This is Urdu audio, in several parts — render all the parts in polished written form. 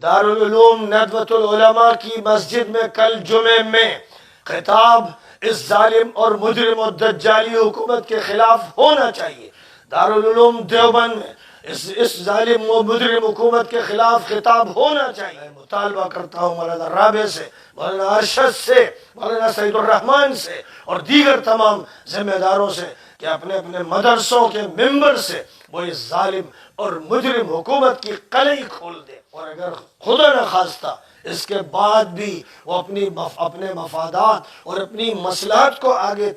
دارالعلوم ندوۃ العلماء کی مسجد میں کل جمعے میں خطاب اس ظالم اور مجرم و دجالی حکومت کے خلاف ہونا چاہیے۔ دارالعلوم دیوبند میں اس ظالم و مجرم حکومت کے خلاف خطاب ہونا چاہیے۔ میں مطالبہ کرتا ہوں مولانا رابع سے، مولانا ارشد سے، مولانا سعید الرحمان سے اور دیگر تمام ذمہ داروں سے کہ اپنے اپنے مدرسوں کے ممبر سے وہ اس ظالم اور مجرم حکومت کی قلعی کھول دے، اور اگر خدا نخواستہ اس کے بعد بھی وہ اپنے مفادات اور اپنی مصلحت کو آگے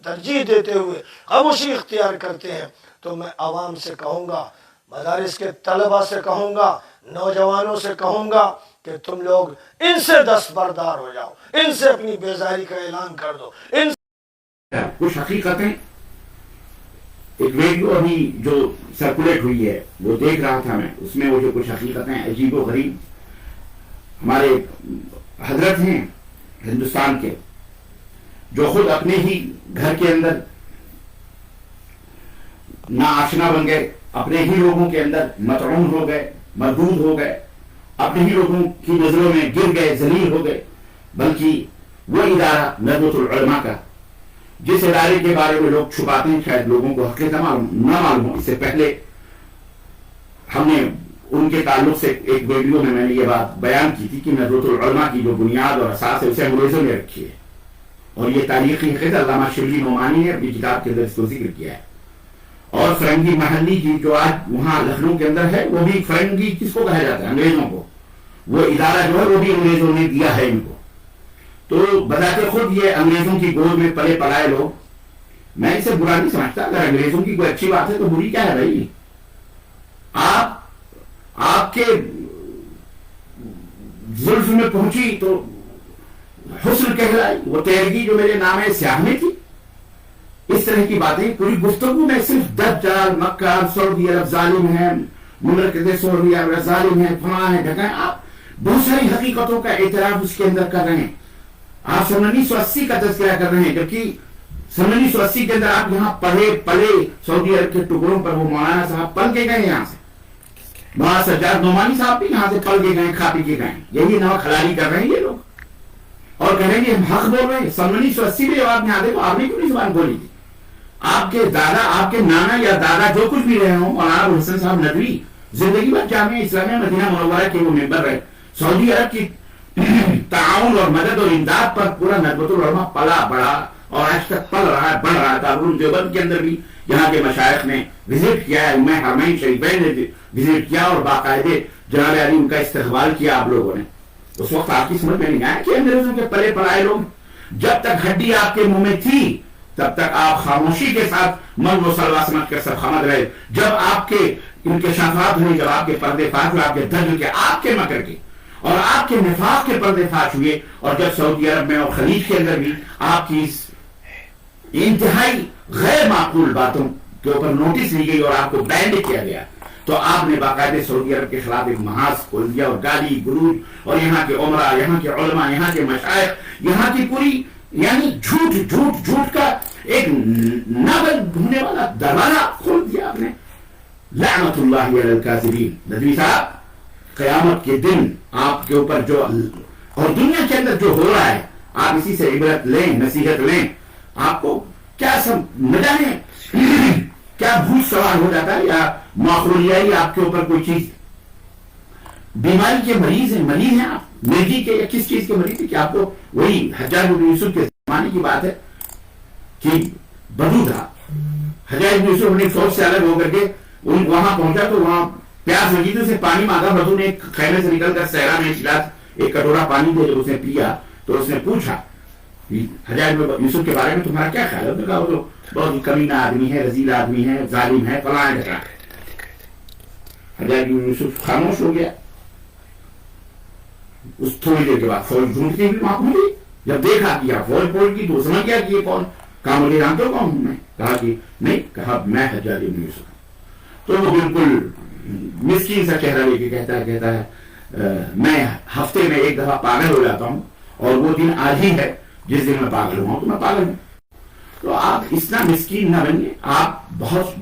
ترجیح دیتے ہوئے خاموشی اختیار کرتے ہیں تو میں عوام سے کہوں گا، مدارس کے طلبہ سے کہوں گا، نوجوانوں سے کہوں گا کہ تم لوگ ان سے دستبردار ہو جاؤ، ان سے اپنی بیزاری کا اعلان کر دو۔ کچھ حقیقتیں ایک ویڈیو ابھی جو سرکولیٹ ہوئی ہے وہ دیکھ رہا تھا میں، اس میں وہ جو کچھ حقیقتیں عجیب و غریب ہمارے حضرت ہیں ہندوستان کے، جو خود اپنے ہی گھر کے اندر ناآشنا بن گئے، اپنے ہی لوگوں کے اندر مطعون ہو گئے، مردود ہو گئے، اپنے ہی لوگوں کی نظروں میں گر گئے، ذلیل ہو گئے، بلکہ وہ ادارہ ندوۃ العلماء کا جس ادارے کے بارے میں لوگ چھپاتے ہیں، شاید لوگوں کو حقیقت نہ معلوم ہو۔ اس سے پہلے ہم نے ان کے تعلق سے ایک ویڈیو میں نے یہ بات بیان کی تھی کہ ندوۃ العلماء کی جو بنیاد اور اساس ہے اسے انگریزوں نے رکھی ہے، اور یہ تاریخی حقیقت علامہ شبلی نعمانی نے اپنی کتاب کے اندر اس کو ذکر کیا ہے۔ اور فرنگی محلی کی جو آج وہاں لکھنؤ کے اندر ہے، وہ بھی فرنگی کس کو کہا جاتا ہے؟ انگریزوں کو۔ وہ ادارہ جو ہے وہ بھی انگریزوں نے دیا ہے ان کو۔ تو بذات خود یہ انگریزوں کی گود میں پلے پلائے لوگ، میں اسے برا نہیں سمجھتا، اگر انگریزوں کی کوئی اچھی بات ہے تو بری کیا ہے بھائی؟ آپ کے زلف میں پہنچی تو حسن کہلائی، وہ تیرگی جو میرے نام ہے سیاہ میں تھی۔ اس طرح کی باتیں پوری گفتگو میں صرف دجال، مکار، سعودی عرب ظالم ہے، مملکت سعودی عرب ظالم ہے، فلاں ہے، ڈھکا ہے، آپ بہت ساری حقیقتوں کا اعتراف اس کے اندر کر رہے ہیں۔ آپ 1980 کا تذکرہ کر رہے ہیں، جبکہ 1980 کے اندر آپ یہاں پڑھے پلے سعودی عرب کے ٹکڑوں پر، وہ مولانا صاحب پل کے گئے یہاں سے، مولانا سجاد نعمانی صاحب بھی یہاں سے پل کے گئے، کھا پی کے گئے، یہی نمک حلالی کر رہے ہیں یہ لوگ، اور کہہ رہے ہیں کہ ہم حق بول رہے ہیں۔ 1980 میں جب آپ یہاں آتے تو آپ نے کیوں نہیں زبان کھولی تھی؟ آپ کے دادا، آپ کے نانا یا دادا جو کچھ بھی رہے ہوں، مولانا ابو الحسن صاحب ندوی زندگی بھر جامعہ اسلامیہ مدینہ منورہ کے وہ ممبر رہے، سعودی عرب کی تعاون اور مدد اور امداد پر پورا ندوۃ العلماء پلا بڑا اور آج تک پل رہا ہے، بڑھ رہا ہے۔ دارالعلوم دیوبند کے اندر بھی یہاں کے مشائخ نے وزٹ کیا ہے، امام حرمین شریفین نے وزٹ کیا اور باقاعدے جناب علی ان کا استقبال کیا آپ لوگوں نے۔ اس وقت آپ کی سمجھ میں نہیں آیا کہ انگریزوں کے پلے پلائے لوگ، جب تک ہڈی آپ کے منہ میں تھی تب تک آپ خاموشی کے ساتھ من مسلح سمجھ کر سب خمد رہے۔ جب آپ کے انکشافات ہوئے، جب آپ کے پردے فاش ہوئے، آپ کے دجل کے، آپ کے مکر کے اور آپ کے نفاق کے پردے فاش ہوئے، اور جب سعودی عرب میں اور خلیج کے اندر بھی آپ کی انتہائی غیر معقول باتوں کے اوپر نوٹس لی گئی اور آپ کو بینڈ کیا گیا، تو آپ نے باقاعدہ سعودی عرب کے خلاف ایک محاذ کھول دیا، اور گالی گلوچ، اور یہاں کے عمرہ، یہاں کے علماء، یہاں کے مشائخ، یہاں کی پوری یعنی جھوٹ جھوٹ جھوٹ کا ایک ناول ڈھونڈنے والا دروازہ کھول دیا آپ نے۔ لعنت اللہ علی الکاذبین۔ ندوی صاحب، قیامت کے دن آپ کے اوپر جو اور دنیا کے اندر جو ہو رہا ہے، آپ اسی سے عبرت لیں، نصیحت لیں۔ آپ کو کیا سب نہ جانے کیا بھوت سوار ہو جاتا ہے، یا ماخولیائی آپ کے اوپر کوئی چیز، بیماری کے مریض ہیں آپ، مرگی کے یا کس چیز کے مریض ہیں کہ آپ کو وہی حجاج بن یوسف کے زمانے کی بات ہے کہ بدو تھا، حجاج بن یوسف نے فوج سے الگ ہو کر کے وہاں پہنچا تو وہاں پیاس لگی تو اسے پانی مانگا، بدو نے ایک خیمے سے نکل کر صحرا میں ایک کٹورا پانی دے، جب اس نے پیا تو اس نے پوچھا حجاج بن یوسف کے بارے میں تمہارا کیا خیال ہے؟ اس نے کہا وہ تو بہت ہی کمینہ آدمی ہے، رذیل آدمی ہے، ظالم ہے، فلاں ہے۔ حجاج بن یوسف خاموش ہو گیا۔ اس تھوڑی دیر کے بعد فوج ڈھونڈتی ہوئی وہاں پہنچی، جب دیکھا کہ فوج پہنچ گئی تو سمجھ گیا کہ یہ کون؟ کہا مجھے جانتے ہو کون ہوں میں؟ کہا کہ نہیں، کہا میں حجاج بن یوسف ہوں۔ تو وہ بالکل مسکین سا چہرہ لے کے کہتا ہے میں ہفتے میں ایک دفعہ پاگل ہو جاتا ہوں، اور وہ دن آج ہی ہے جس دن میں پاگل ہوا ہوں، تو میں پاگل ہوں۔ تو آپ اتنا مسکین نہ بنیے، آپ بہت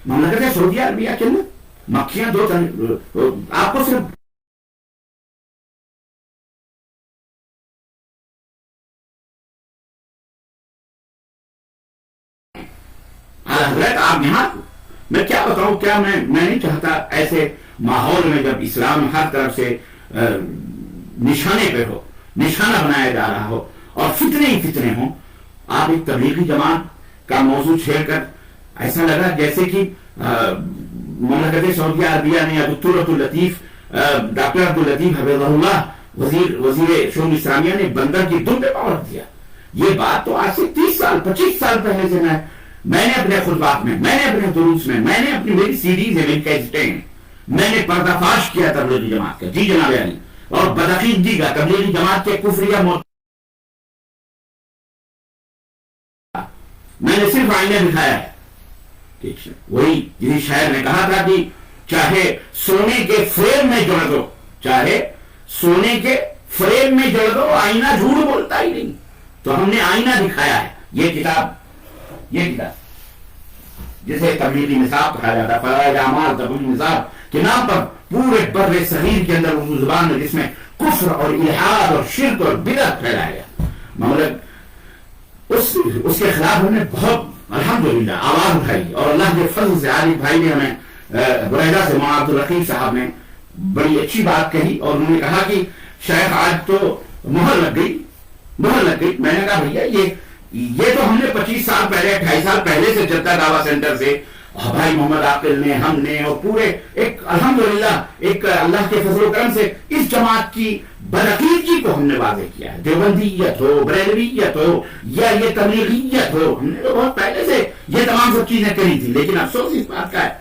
مملکت سعودیہ عربیہ کے اندر مکھیاں آپ کو صرف حضرت آپ یہاں میں کیا بتاؤں کیا میں نہیں چاہتا ایسے ماحول میں جب اسلام ہر طرف سے نشانے پہ ہو نشانہ بنایا جا رہا ہو اور فتنے ہی فتنے ہوں آپ ایک تبلیغی جماعت کا موضوع چھیڑ کر ایسا لگا جیسے کہ مملکت سعودیہ عربیہ نے دکتور عبداللطیف ڈاکٹر عبداللطیف حفظہ اللہ وزیر شؤون اسلامیہ نے بندر کی دم پہ پاور دیا. یہ بات تو آج سے 30 سال 25 سال پہلے سے میں نے اپنے خطبات میں نے اپنے دروس میں نے اپنی میری سیڈیز ہے میری کیسٹیں ہیں میں نے پردہ فاش کیا تبلیغی جماعت کا. جی جناب علی اور بدعقیدگی کا تبلیغی جماعت کے کفریہ میں نے صرف آئینہ دکھایا ہے. وہی جس شاعر نے کہا تھا کہ چاہے سونے کے فریم میں جوڑ دو سونے کے فریم میں جوڑ دو آئینہ جھوٹ بولتا ہی نہیں. تو ہم نے آئینہ دکھایا ہے. یہ کتاب جسے تبلیغی نصاب کہا جاتا ہے فضائل اعمال تبلیغی نصاب کے نام پر پورے بر صغیر کے اندر اردو زبان میں جس میں کفر اور الحاد اور شرک اور بدعت پھیلایا گیا مملک اس کے خلاف ہم نے بہت الحمدللہ آواز اٹھائی اور اللہ کے فضل سے عارف بھائی نے ہمیں برائدہ سے مولانا عبدالرقیب صاحب نے بڑی اچھی بات کہی اور انہوں نے کہا کہ شیخ آج تو مہر لگ گئی. میں نے کہا بھیا یہ تو ہم نے 25 سال پہلے 28 سال پہلے سے جدہ دعویٰ سینٹر سے بھائی محمد عاقل نے ہم نے اور پورے ایک الحمدللہ ایک اللہ کے فضل و کرم سے اس جماعت کی بدعقیدگی کو ہم نے واضح کیا ہے. دیوبندیت ہو بریلویت ہو یا یہ تبلیغیت ہو ہم نے تو بہت پہلے سے یہ تمام سب چیزیں کری تھی. لیکن افسوس اس بات کا ہے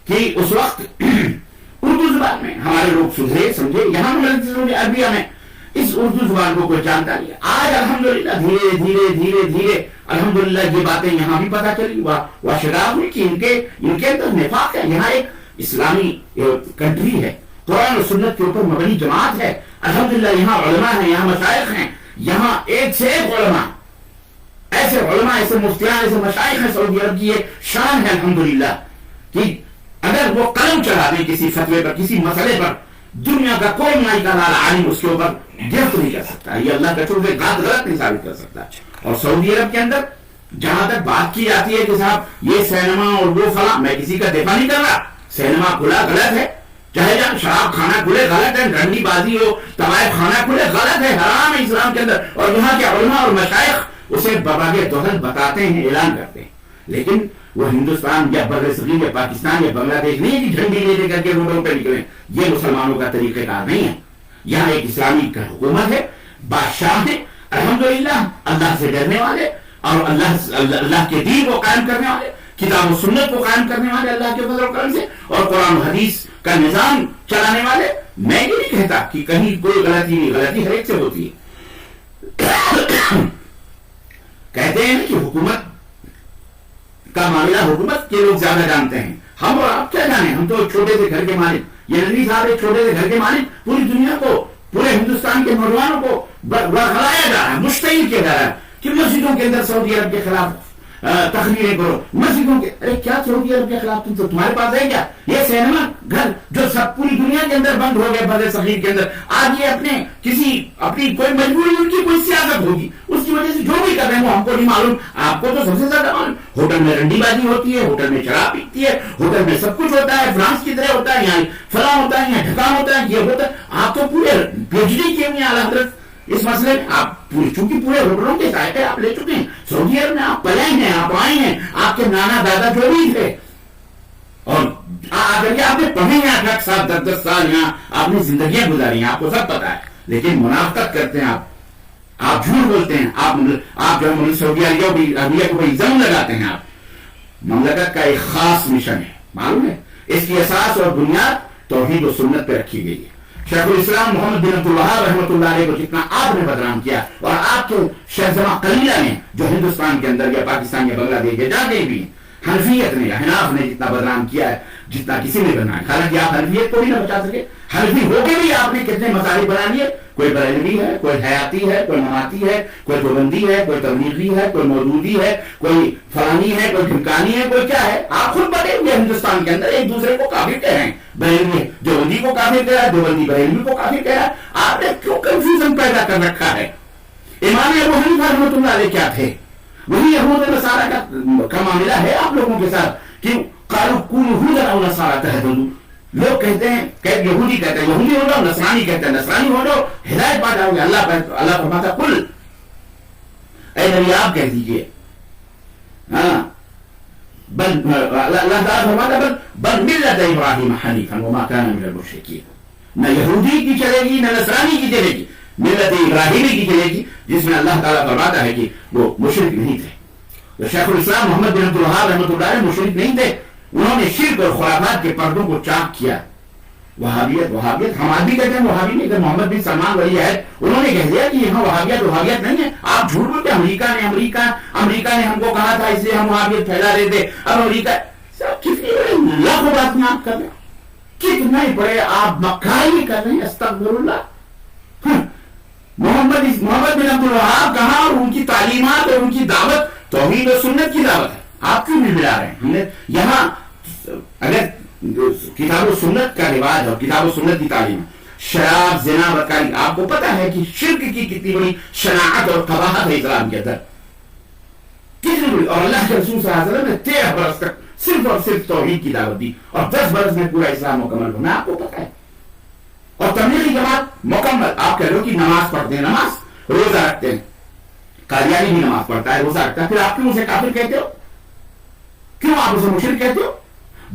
کہ اس وقت اردو زبان میں ہمارے لوگ سدھرے سمجھے. یہاں عربیہ میں اس اردو زبان کو کوئی جانتا نہیں. آج الحمدللہ دھیرے دھیرے دھیرے دھیرے الحمدللہ یہ باتیں یہاں بھی پتہ چلی واشداب ہوئی کہ ان کے اندر نفاق ہے. یہاں ایک اسلامی کنٹری ہے قرآن و سنت کے اوپر مبنی جماعت ہے الحمدللہ. یہاں علماء ہیں یہاں مشائخ ہیں یہاں ایک سے ایک علماء ایسے مفتیان ایسے مشائخ ہیں. سعودی عرب کی یہ شان ہے الحمدللہ کہ اگر وہ قلم چلا دیں کسی فتوے پر کسی مسئلے پر دنیا کا کوئی مائی کا لال عالم اس کے اوپر گرفت نہیں کر سکتا. یہ اللہ کا چھوڑ غلط نہیں ثابت کر سکتا. اور سعودی عرب کے اندر جہاں تک بات کی جاتی ہے کہ صاحب یہ سینما اور وہ فلاں میں کسی کا دفاع نہیں کر رہا. سینما کھلا غلط ہے چاہے جان شراب کھانا کھلے غلط ہے ڈنڈی بازی ہو طوائف کھانا کھلے غلط ہے حرام ہے اسلام کے اندر. اور یہاں کے علماء اور مشائخ اسے بباغ دہل بتاتے ہیں اعلان کرتے ہیں. لیکن وہ ہندوستان یا بر صغیر یا پاکستان یا بنگلہ دیش نہیں ہے کہ جھنڈی لے کر کے روڈوں پہ نکلیں. یہ مسلمانوں کا طریقہ کار نہیں ہے. یہاں ایک اسلامی حکومت ہے بادشاہ ہے الحمدللہ اللہ سے ڈرنے والے اور اللہ کے دین کو قائم کرنے والے کتاب و سنت کو قائم کرنے والے اللہ کے فضل و کرم سے اور قرآن و حدیث کا نظام چلانے والے. میں یہ نہیں کہتا کہ کہیں کوئی غلطی نہیں غلطی ہر ایک سے ہوتی ہے. کہتے ہیں کہ حکومت کا معاملہ حکومت کے لوگ زیادہ جانتے ہیں. ہم اور آپ کیا جانے ہم تو چھوٹے سے گھر کے مالک. یہ نبی صاحب ایک چھوٹے سے گھر کے مالک پوری دنیا کو پورے ہندوستان کے نوجوانوں کو برخلایا جا رہا ہے مشتعل کیا جا رہا ہے کہ مسجدوں کے اندر سعودی عرب کے خلاف تقریریں کرو. مسجدوں کے ارے کیا سعودی عرب کے خلاف تمہارے پاس ہے کیا؟ یہ سینما گھر جو سب پوری دنیا کے اندر بند ہو گئے بر صغیر کے اندر آج یہ اپنی کوئی مجبوری ان کی کوئی سیاست ہوگی اس کی وجہ سے جو بھی کر رہے ہیں وہ ہم کو نہیں معلوم. آپ کو تو سب سے زیادہ معلوم. ہوٹل میں رنڈی بازی ہوتی ہے ہوٹل میں شراب پیتی ہے ہوٹل میں سب کچھ ہوتا ہے فرانس کی طرح ہوتا ہے یہاں فلاں ہوتا ہے یہاں ڈھکام ہوتا ہے یہ ہوتا ہے. آپ تو پورے پی ایچ ڈی کیے ہوئے اعلیٰ حضرت اس مسئلے میں آپ چونکہ پورے ہوٹلوں کے ذائقے آپ لے چکے ہیں. سعودی عرب میں آپ پلے ہیں آپ آئے ہیں آپ کے نانا دادا جو بھی تھے اور اگر کہ آپ نے پڑھے ہیں 8 سال 10 سال یہاں آپ نے زندگیاں گزاری ہیں آپ کو سب پتا ہے. لیکن منافقت کرتے ہیں آپ جھوٹ بولتے ہیں آپ جو ہے سعودی عربیہ کو بڑی زنگ لگاتے ہیں. آپ مملکت کا ایک خاص مشن ہے معلوم ہے اس کی اساس اور بنیاد توحید و سنت پہ رکھی گئی ہے. شیخ الاسلام محمد بن عبد الوہاب رحمۃ اللہ علیہ کو جتنا آپ نے بدنام کیا اور آپ کے شہزمہ قلیلہ نے جو ہندوستان کے اندر یا پاکستان یا بنگلہ دیش یا جہاں کہیں بھی حنفیت نے یا حناف نے جتنا بدنام کیا ہے جتنا کسی نے بنا ہے. حالانکہ آپ حنفیت کو بھی نہ بچا سکے. حنفی ہو کے بھی آپ نے کتنے مذاہب بنا لیے. کوئی بریلوی ہے, کوئی حیاتی ہے, کوئی مماتی ہے, کوئی دیوبندی ہے, کوئی تبلیغی ہے, کوئی مودودی ہے, کوئی فلانی ہے, کوئی ڈھمکانی ہے, کوئی کیا ہے. آپ خود بڑے ہوئے ہندوستان کے اندر ایک دوسرے کو کافر کہہ رہے ہیں. بریلوی دیوبندی کو کافر کہہ رہا ہے, دیوبندی بریلوی کو کافر کہہ رہا ہے. آپ نے کیوں کنفیوژن پیدا کر رکھا ہے؟ امام ابو حنیفہ رحمۃ اللہ علیہ کیا تھے؟ وہی یہود نصارہ کا معاملہ ہے آپ لوگوں کے ساتھ کہ قالوا کونوا ہودا او نصارى تهتدوا. لوگ کہتے ہیں کہ یہودی کہتے ہیں یہودی ہو جاؤ, نصرانی کہتے ہیں نصرانی ہو جاؤ, ہدایت پا جاؤ گے. اللہ فرماتا قل, اے نبی آپ کہہ دیجئے, ہاں بل اللہ تعالیٰ فرماتا بل ملت ابراہیم حنیفا وما کان من المشرکین. نہ یہودی کی چلے گی نہ نصرانی کی چلے گی, ملت ابراہیمی کی چلے گی جس میں اللہ تعالیٰ فرماتا ہے کہ وہ مشرک نہیں تھے. تو شیخ الاسلام محمد بن عبد الوہاب رحمۃ اللہ علیہ مشرک نہیں تھے. انہوں نے شرک اور خرافات کے پردوں کو چاک کیا. وہابیت ہم آج بھی کہتے ہیں وہابی نہیں. محمد بن سلمان ولی ہے, انہوں نے کہہ دیا کہ یہاں وہابیت نہیں ہے. آپ جھوٹ بولتے, امریکہ نے ہم کو کہا تھا اس لیے ہم وہابیت پھیلا رہے تھے. اب امریکہ کتنی لاکھوں بات میں آپ کر رہے ہیں, کتنا ہی بڑے آپ مکاری کر رہے ہیں. استغفر اللہ. محمد بن عبد الوہاب کہاں, اور ان کی تعلیمات اور ان کی دعوت توحید و سنت کی دعوت ہے. آپ کیوں نہیں ملا رہے ہیں؟ ہم نے یہاں اگر کتاب و سنت کا رواج اور کتاب و سنت کی تعلیم, شراب, زنا, بدکاری, آپ کو پتا ہے کہ شرک کی کتنی بڑی شناعت اور قباحت ہے اسلام کے اندر, کتنی بڑی. اور اللہ کے رسول صلی اللہ علیہ وسلم نے 13 برس تک صرف اور صرف توحید کی دعوت دی, اور 10 برس میں پورا اسلام مکمل ہونا آپ کو پتا ہے. اور تبلیغی جماعت مکمل, آپ کہہ رہے ہو کہ نماز پڑھتے ہیں, نماز روزہ رکھتے ہیں, قادیانی بھی نماز پڑھتا ہے, روزہ رکھتا ہے, پھر آپ کیوں اسے کافر کہتے ہو؟ کیوں آپ اسے مشرک کہتے ہو؟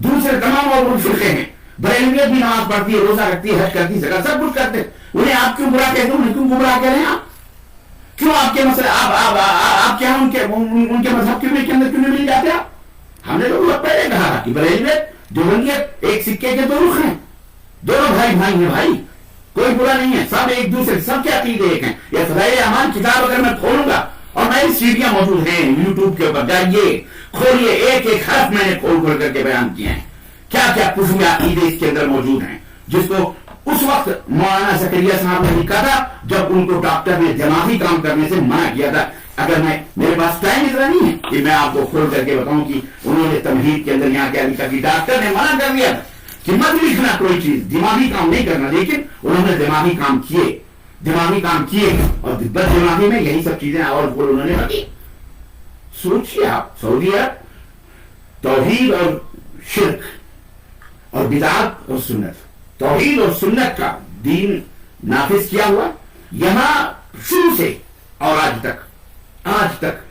دوسرے تمام اور فرقے ہیں, بریلویت بھی نماز پڑھتی ہے, روزہ رکھتی ہے, حج کرتی ہے, زکات سب کچھ کرتے ہیں, انہیں آپ کیوں برا کہتے ہو؟ انہیں کیوں گمراہ کہہ رہے ہیں آپ؟ کیوں آپ کے مسئلے آپ کیا ان کے مذہب کے اندر کیوں نہیں مل جاتے آپ؟ ہم نے تو پہلے کہا تھا کہ بریلویت دیوبندیت ایک سکے کے 2 رخ ہیں, دونوں بھائی ہیں بھائی, کوئی برا نہیں ہے, سب ایک دوسرے, سب کے عقیدے ایک ہیں. یہ فضائل اعمال کتاب اگر میں کھولوں گا, اور میری سیڑھیاں موجود ہیں یوٹیوب کے اوپر, جائیے کھولیے, ایک ایک حرف میں نے کھول کر کے بیان کیے ہیں. کیا کیا کفر عقیدے اس کے اندر موجود ہیں, جس کو اس وقت مولانا زکریا صاحب نے لکھا تھا جب ان کو ڈاکٹر نے دماغی کام کرنے سے منع کیا تھا. اگر میرے پاس ٹائم اتنا نہیں ہے کہ میں آپ کو کھول کر کے بتاؤں کہ انہوں نے تمہید کے اندر یہاں کیا لکھا کہ ڈاکٹر نے منع کر دیا کہ مت لکھنا کوئی چیز, دماغی کام نہیں کرنا, لیکن انہوں نے دماغی کام کیے, اور بد دماغی میں یہی سب چیزیں اور انہوں نے رکھی. سوچیے آپ, سعودی عرب توحید اور شرک اور بدعت اور سنت, توحید اور سنت کا دین نافذ کیا ہوا. یہاں شروع سے اور آج تک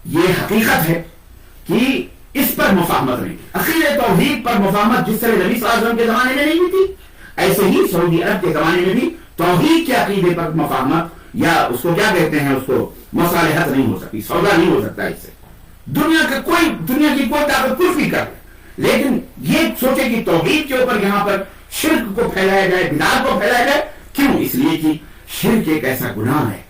یہ حقیقت ہے کہ اس پر مفاہمت نہیں. عقیدہ توحید پر مفاہمت جس طرح نبی صلی اللہ علیہ وسلم کے زمانے میں نہیں تھی, ایسے ہی سعودی عرب کے زمانے میں بھی توحید کے عقیدے پر مفاہمت, یا اس کو کیا کہتے ہیں, اس کو مصالحت نہیں ہو سکتی, سودا نہیں ہو سکتا. اس سے دنیا کی کوئی طاقت کچھ بھی کر, لیکن یہ سوچے کہ توحید کے اوپر یہاں پر شرک کو پھیلایا جائے, بدعت کو پھیلایا جائے. کیوں؟ اس لیے کہ شرک ایک ایسا گناہ ہے.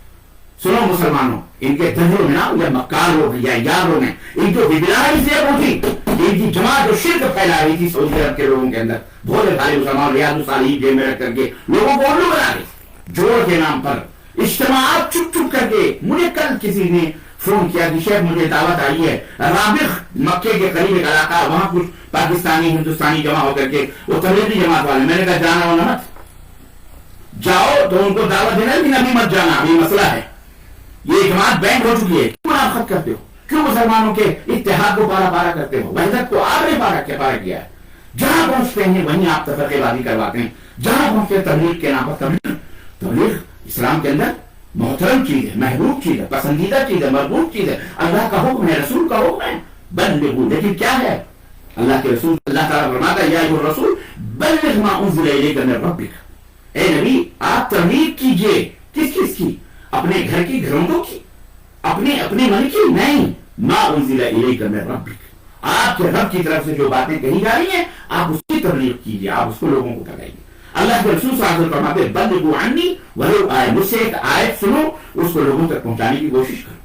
سنو مسلمانوں, ان کے دہروں میں یا مکار لوگ یا یار لوگ ہیں, ان کو بدعائی سے اٹھی, ان کی جماعت جو شرک پھیلا رہی تھی سعودی عرب کے لوگوں کے اندر, بہت سارے مسلمان ریاض الصالحین جیب میں رکھ کر کے لوگوں کو الو بنا رہے, جوڑ کے نام پر اجتماعات چپ کر کے. مجھے کل کسی نے فون کیا کہ شیخ مجھے دعوت آئی ہے رابغ مکے کے قریب ایک علاقہ, وہاں کچھ پاکستانی ہندوستانی جمع ہو کر کے, وہ تبلیغی جماعت والے. میں نے کہا جانا ہونا مت جاؤ, تو ان کو دعوت دینا لیکن ابھی مت جانا, یہ مسئلہ ہے, یہ جماعت بینڈ ہو چکی ہے. کیوں منافقت کرتے ہو؟ کیوں مسلمانوں کے اتحاد کو پارا کرتے ہو؟ وحدت کو آپ نے پارا کیا ہے. جہاں پہنچتے ہیں وہیں آپ تفرقے بازی کرواتے ہیں. جہاں پہنچتے ہیں تبلیغ کے نام پر, تبلیغ اسلام کے اندر محترم چیز ہے, محبوب چیز ہے, پسندیدہ چیز ہے, مرغوب چیز ہے. اللہ کا حکم ہے, رسول کا حکم ہے, بلغوا. لیکن کیا ہے اللہ کے رسول, اللہ تعالیٰ فرماتا ہے یا ایھا الرسول بلغ ما انزل الیک من ربک. اے نبی آپ تبلیغ کیجئے. کس کی؟ اپنے گھر کی, گھروں کی, اپنے من کی نہیں. ما انزل الیک من ربک, آپ کے رب کی طرف سے جو باتیں کہی جا رہی ہیں آپ اس کی تبلیغ کیجئے, آپ اس کو لوگوں کو بتائیے. اللہ کے رسول صلی اللہ علیہ وسلم فرماتے ہیں بلغوا عنی ولو آیہ, مجھ سے ایک آیت سنو, اس کو لوگوں تک پہنچانے کی کوشش کرو.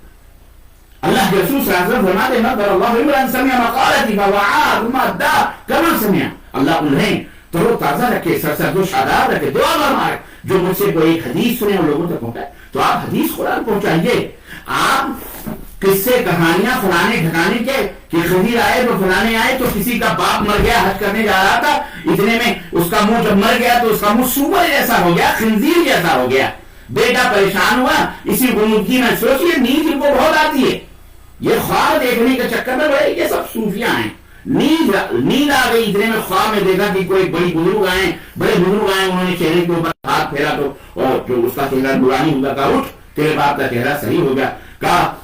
اللہ کے رسول صلی اللہ علیہ وسلم فرماتے ہیں نظر اللہ عمران سمع مقالتی فوعاء ثم ادّا کما سمع، اللہ انہیں ترو تازہ رکھے، سرسبز و شاداب رکھے، دعا فرمائے جو مجھ سے کوئی حدیث سنے اور لوگوں تک پہنچائے. تو آپ حدیث قرآن پہنچائیے. آپ قصے کہانیاں فلانے ٹھکانے کے کہ خضر آئے تو فلانے آئے تو کسی کا باپ مر گیا حج کرنے جا رہا تھا، اتنے میں اس کا منہ جب مر گیا تو اس کا منہ سور جیسا ہو گیا، خنزیر جیسا ہو گیا، بیٹا پریشان ہوا. اسی غنودگی میں سوچیے نیند ان کو بہت آتی ہے، یہ خواب دیکھنے کے چکر میں بڑے یہ سب صوفیاں ہیں. نیند آ گئی، اتنے میں خواب میں دیکھا کہ کوئی بڑے بزرگ آئے، انہوں نے چہرے کے اوپر ہاتھ پھیرا تو اور جو اس کا چہرہ نورانی ہوگا، کہا اٹھ تیرے باپ کا چہرہ صحیح ہو گیا. کہا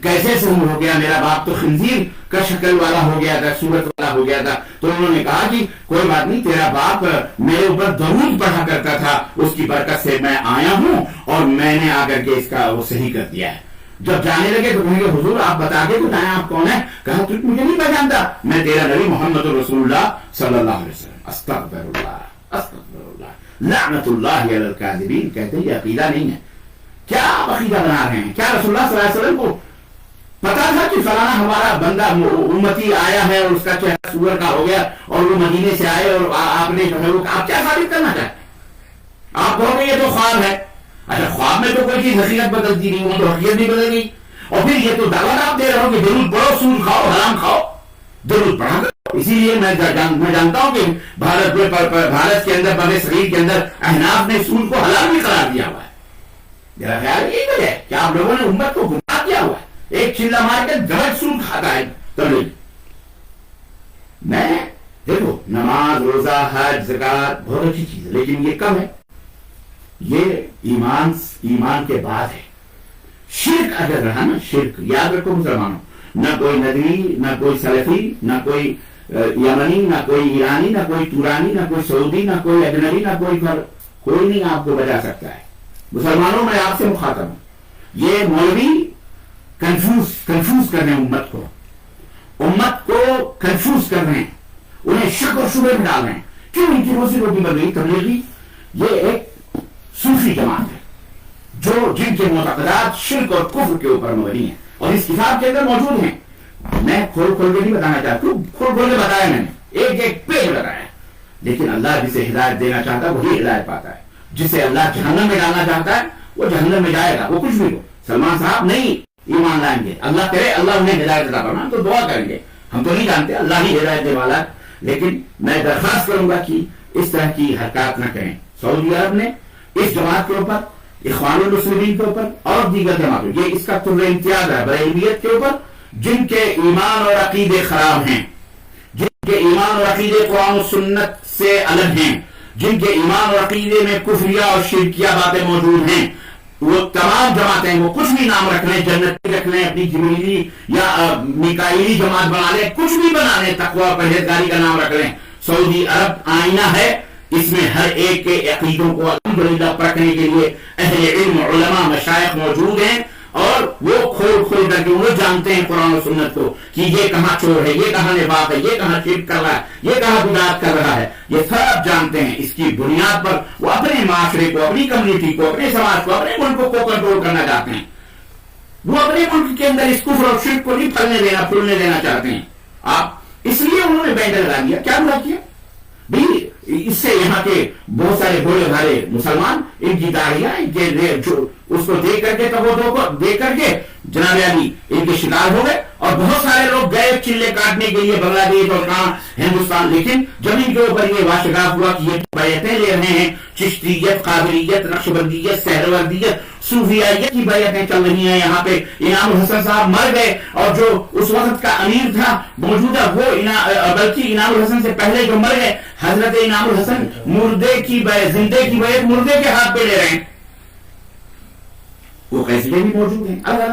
کیسے صحیح ہو گیا؟ میرا باپ تو خنزیر کا شکل والا ہو گیا تھا، صورت والا ہو گیا تھا. تو انہوں نے کہا کہ کوئی بات نہیں، تیرا باپ میرے اوپر درود پڑھا کرتا تھا، اس کی برکت سے میں آیا ہوں اور میں نے آ کر کے اس کا وہ صحیح کر دیا ہے. جب جانے لگے تو کہیں گے حضور آپ بتا کے بتائیں آپ کون ہیں؟ کہا تو مجھے نہیں پہچانتا، میں تیرا نبی محمد رسول اللہ صلی اللہ علیہ وسلم. استغفر اللہ استغفر اللہ لعنت اللہ علی الکاذبین. کہتے ہیں یہ عقیدہ نہیں ہے. کیا آپ عقیدہ بنا رہے ہیں؟ کیا رسول اللہ صلی اللہ علیہ وسلم کو پتا تھا کہ فلانا ہمارا بندہ امتی آیا ہے اور اس کا چہرہ سور کا ہو گیا اور وہ مدینے سے آئے اور آپ نے جو ہے وہ آپ کیا ثابت کرنا چاہتے؟ آپ کہو گے یہ تو خواب ہے. اچھا خواب میں تو کوئی چیز حقیقت بدلتی نہیں، وہ تو حقیقت نہیں بدل گئی. اور پھر یہ تو دعوت آپ دے رہے ہو کہ درود پڑھو، سود کھاؤ، حرام کھاؤ، درود پڑھا کرو. اسی لیے میں جانتا ہوں کہ بھارت کے اندر بر صغیر کے اندر احناف نے سود کو حلال بھی قرار دیا ہوا ہے. میرا خیال یہی وجہ ہے کہ آپ لوگوں نے امت کو گمراہ کیا ہوا ہے. ایک چلا مار کے گھر سود کھاتا ہے تبلیغ. میں دیکھو نماز روزہ حج زکات بہت اچھی چیز ہے، لیکن یہ کم ہے. یہ ایمان کے بعد ہے. شرک اگر رہا نا، شرک یاد رکھو مسلمانوں، نہ کوئی ندوی، نہ کوئی سلفی، نہ کوئی یمنی، نہ کوئی ایرانی، نہ کوئی تورانی، نہ کوئی سعودی، نہ کوئی اجنبی، نہ کوئی نہیں آپ کو بچا سکتا ہے. مسلمانوں میں آپ سے مخاطب ہوں. یہ مولوی کنفیوز کر رہے ہیں امت کو کنفیوز کر رہے ہیں، انہیں شک اور شبہ میں ڈال رہے ہیں. کیوں؟ ان کی روزی روٹی بن گئی تبلیغی. یہ ایک صوفی جماعت ہے جن کے معتقدات شرک اور کفر کے اوپر مبنی ہیں اور اس کتاب کے اندر موجود ہیں. میں کھول کے نہیں بتانا چاہتا ہوں، کھول کے بتایا میں نے، ایک پیج بتایا. لیکن اللہ جسے ہدایت دینا چاہتا ہے وہی ہدایت پاتا ہے. جسے اللہ جہنم میں ڈالنا چاہتا ہے وہ جہنم میں جائے گا، وہ کچھ بھی ہو. سلمان صاحب نہیں ایمان لائیں گے، اللہ کرے اللہ انہیں ہدایت عطا فرمائے، تو دعا کریں گے. ہم تو نہیں جانتے، اللہ ہی ہدایت دے والا. لیکن میں درخواست کروں گا کہ اس طرح کی حرکات نہ کریں. سعودی عرب نے اس جماعت کے اوپر، اخوان المسلمین کے اوپر اور دیگر جماعتوں، یہ اس کا طور امتیاز ہے بریلویت کے اوپر، جن کے ایمان اور عقیدے خراب ہیں، جن کے ایمان اور عقیدے قرآن و سنت سے الگ ہیں، جن کے ایمان اور عقیدے میں کفریہ اور شرکیہ باتیں موجود ہیں. وہ تمام جماعتیں وہ کچھ بھی نام رکھ لیں، جنتی رکھ لیں، اپنی جبریلی یا میکائیلی جماعت بنا لیں، کچھ بھی بنا لیں، تقوی پرہیزگاری کا نام رکھ لیں. سعودی عرب آئینہ ہے، اس میں ہر ایک کے عقیدوں کو الحمدللہ پرکھنے کے لیے اہل علم علماء مشائخ موجود ہیں اور وہ کھول کر کے وہ جانتے ہیں قرآن و سنت کو کہ یہ کہاں چور ہے، یہ کہاں نفاق ہے، یہ کہاں شرک کر رہا ہے، یہ کہاں بدعت کر رہا ہے. یہ سب جانتے ہیں. اس کی بنیاد پر وہ اپنے معاشرے کو، اپنی کمیونٹی کو، اپنے سماج کو، اپنے ملک کو کنٹرول کرنا چاہتے ہیں. وہ اپنے ملک کے اندر اس کفر اور شرک کو نہیں پھولنے دینا چاہتے ہیں. آپ اس لیے انہوں نے بینڈ لگا دیا. کیا بنا کیا بھی؟ اس سے یہاں کے بہت سارے بھولے بھالے مسلمان ان کی داڑیاں اس کو دیکھ کر کے تبودوں کو دیکھ کر کے جناب علی ان کے شکار ہو گئے اور بہت سارے لوگ گئے چلے کاٹنے کے لیے بنگلہ دیش اور کہاں ہندوستان. لیکن جب ان کے اوپر یہ واشگاف ہوا کہ یہ بیعتیں لے رہے ہیں، چشتیت، قادریت، نقشبندیت، سہروردیت، صوفیائیت کی بیعتیں چل رہی ہیں. یہاں پہ انعام الحسن صاحب مر گئے اور جو اس وقت کا امیر تھا موجودہ وہ بلکہ انعام الحسن سے پہلے جو مر گئے حضرت انعام الحسن مردے کی بیعت، زندے کی بیعت مردے کے ہاتھ پہ لے رہے ہیں. وہ فیصلے بھی موجود ہیں.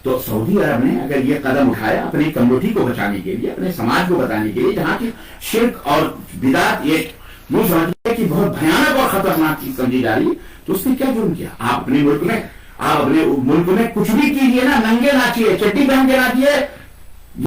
تو سعودی عرب نے اگر یہ قدم اٹھایا اپنی کمیونٹی کو بچانے کے لیے، اپنے سماج کو بتانے کے لیے، جہاں کی شرک اور بدعت یہ یوں سمجھتے کہ بہت بھیانک اور خطرناک چیز سمجھی جا رہی ہے، تو اس نے کیا جرم کیا؟ آپ اپنے ملک میں کچھ بھی کیجیے نا، ننگے ناچیے، چٹی پہن کے ناچیے،